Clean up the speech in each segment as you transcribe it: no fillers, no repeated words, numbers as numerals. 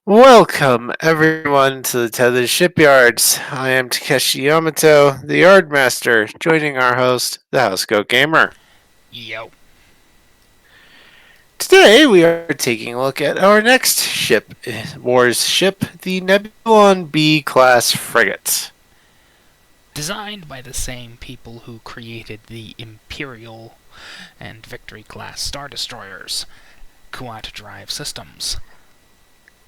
Welcome, everyone, to the Tethys Shipyards. I am Takeshi Yamato, the Yardmaster, joining our host, the Housecoat Gamer. Yo. Today, we are taking a look at our next wars ship, the Nebulon B class frigate. Designed by the same people who created the Imperial and Victory class Star Destroyers, Kuat drive systems.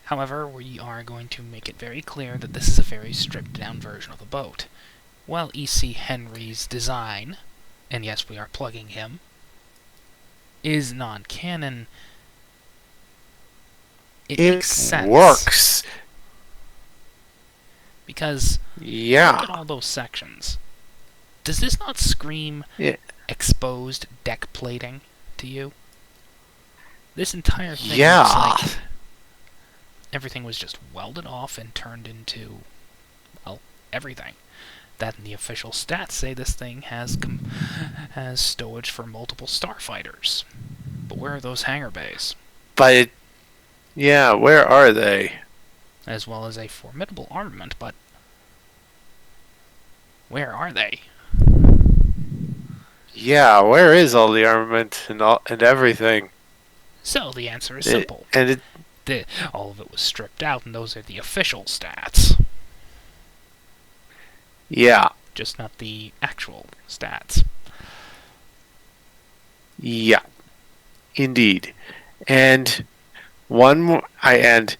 However, we are going to make it very clear that this is a very stripped down version of the boat. While E.C. Henry's design, and yes, we are plugging him, is non-canon, it It makes sense. works. Because look Yeah. at all those sections. Does this not scream Yeah. exposed deck plating to you? This entire thing looks Yeah. like everything was just welded off and turned into, well, everything. That and the official stats say this thing has stowage for multiple starfighters. But where are those hangar bays? But, yeah, where are they? As well as a formidable armament, but where are they? Yeah, where is all the armament and everything? So the answer is It, simple. and it, All of it was stripped out, and those are the official stats. yeah. Just not the actual stats. Yeah, indeed. And and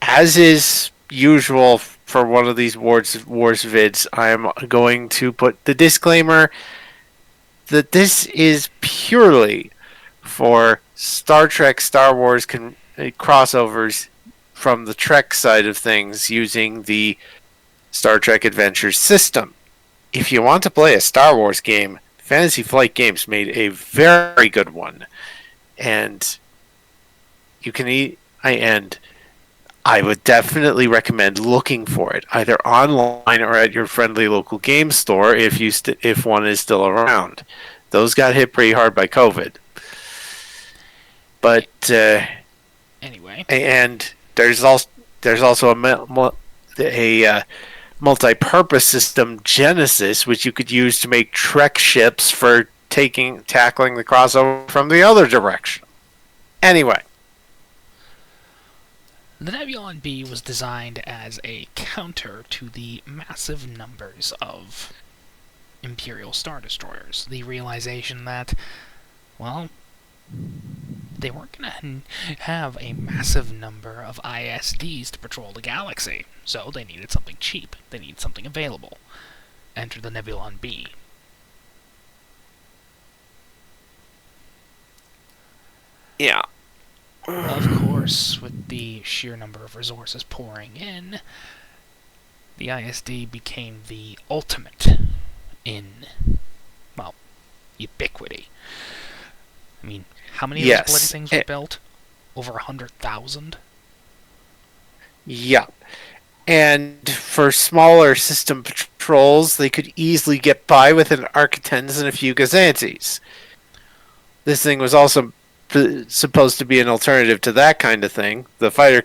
as is usual for one of these wars vids, I am going to put the disclaimer that this is purely for Star Trek, Star Wars crossovers from the Trek side of things using the Star Trek Adventures system. If you want to play a Star Wars game, Fantasy Flight Games made a very good one, and you can and I would definitely recommend looking for it either online or at your friendly local game store if one is still around. Those got hit pretty hard by COVID, but Anyway, and there's also a multi-purpose system Genesis, which you could use to make Trek ships for tackling the crossover from the other direction. Anyway, the Nebulon B was designed as a counter to the massive numbers of Imperial Star Destroyers. The realization that, well, they weren't going to have a massive number of ISDs to patrol the galaxy, so they needed something cheap. They needed something available. Enter the Nebulon B. yeah, Of course, with the sheer number of resources pouring in, the ISD became the ultimate in, well, ubiquity. I mean, how many of those bloody yes, things were built? Over 100,000? yeah. And for smaller system patrols, they could easily get by with an Architens and a few Gazantes. This thing was also supposed to be an alternative to that kind of thing. The fighter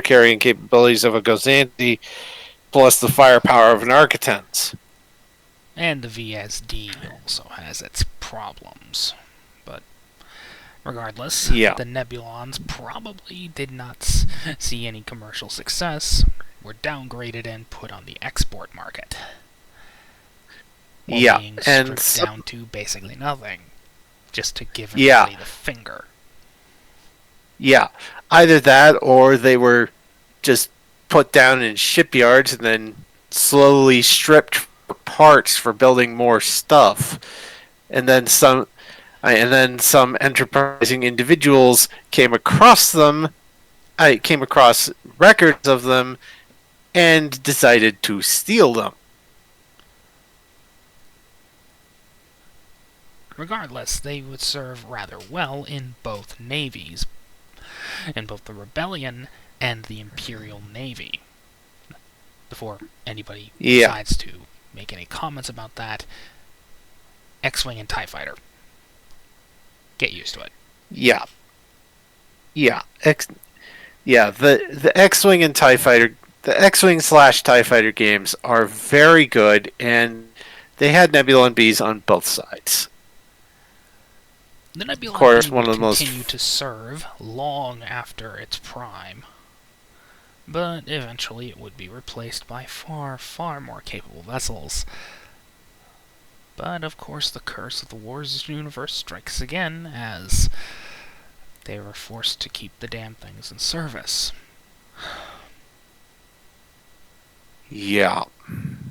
carrying capabilities of a Gazante, plus the firepower of an Architens. And the VSD also has its problems. But regardless, Yeah, the Nebulons probably did not see any commercial success, were downgraded and put on the export market, or yeah, being and stripped down to basically nothing, just to give yeah, everybody the finger. yeah. Either that, or they were just put down in shipyards and then slowly stripped for parts for building more stuff, and then some enterprising individuals came across them. I came across records of them and decided to steal them. Regardless, they would serve rather well in both navies, in both the Rebellion and the Imperial Navy. Before anybody Yeah, decides to make any comments about that, X-Wing and TIE Fighter. Get used to it. yeah, yeah. Yeah, the X-wing and Tie Fighter, the X-wing slash Tie Fighter games are very good, and they had Nebulon Bees on both sides. The Of Nebulon course, B one would of the continue most to serve long after its prime, but eventually it would be replaced by far, far more capable vessels. But of course, the curse of the Wars universe strikes again as they were forced to keep the damn things in service. yeah,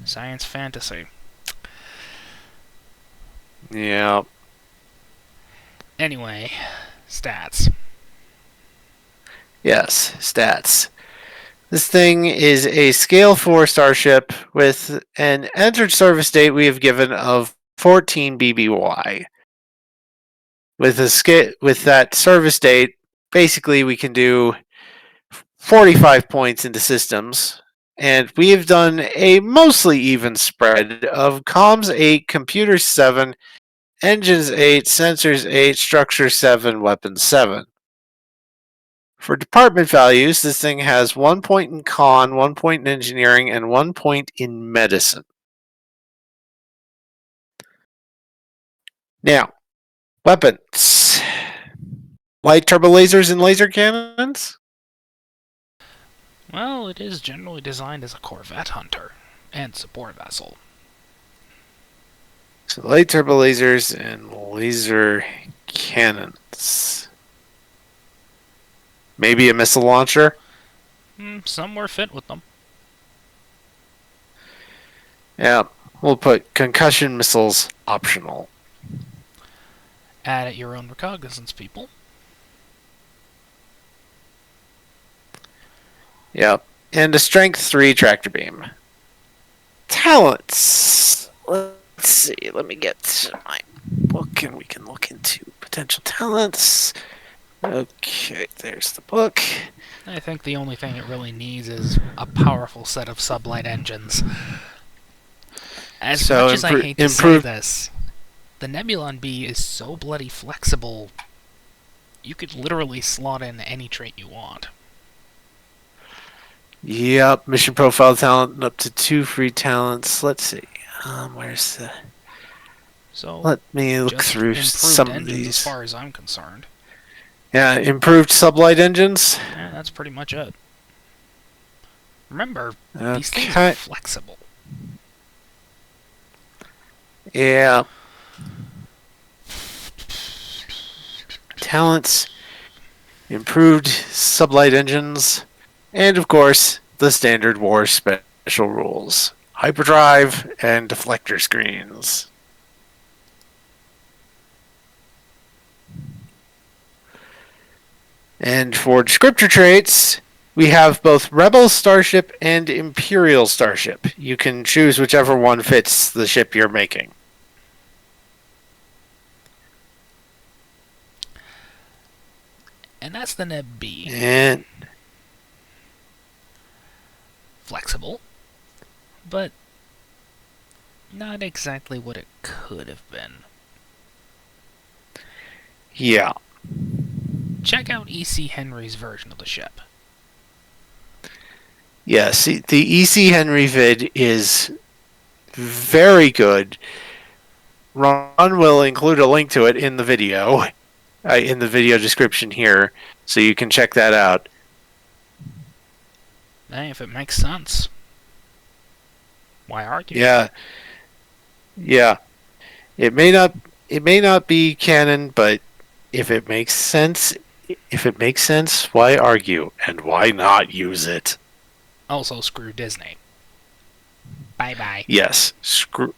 Science fantasy. yeah, Anyway, stats. yes, stats. This thing is a Scale 4 starship with an entered service date we have given of 14 BBY. With that service date, basically we can do 45 points into systems, and we have done a mostly even spread of comms 8, computers 7, engines 8, sensors 8, structure 7, weapons 7. For department values, this thing has 1 point in con, 1 point in engineering, and 1 point in medicine. Now, weapons. Light turbo lasers and laser cannons? Well, it is generally designed as a corvette hunter and support vessel. So light turbo lasers and laser cannons. Maybe a missile launcher? Some were fit with them. Yeah, we'll put concussion missiles optional. Add at your own recognizance, people. Yep. And a strength 3 tractor beam. Talents. Let's see. Let me get my book and we can look into potential talents. Okay, there's the book. I think the only thing it really needs is a powerful set of sublight engines. As much as I hate to say this, the Nebulon B is so bloody flexible, you could literally slot in any trait you want. Yep, mission profile talent up to 2 free talents. Let's see. Where's the? So Let me look just through improved some of engines these. as far as I'm concerned. Yeah, improved sublight engines. Yeah, that's pretty much it. Remember, these things Okay. are flexible. Yeah. Talents, improved sublight engines, and of course, the standard war special rules. Hyperdrive and deflector screens. And for descriptor traits, we have both Rebel Starship and Imperial Starship. You can choose whichever one fits the ship you're making. And that's the Neb B. And Flexible, but not exactly what it could have been. yeah. Check out E.C. Henry's version of the ship. Yes, the E.C. Henry vid is very good. Ron will include a link to it in the video description here, so you can check that out. Hey, if it makes sense, why argue? Yeah, yeah. It may not be canon, but if it makes sense, why argue and why not use it? Also, screw Disney. Bye bye. Yes, screw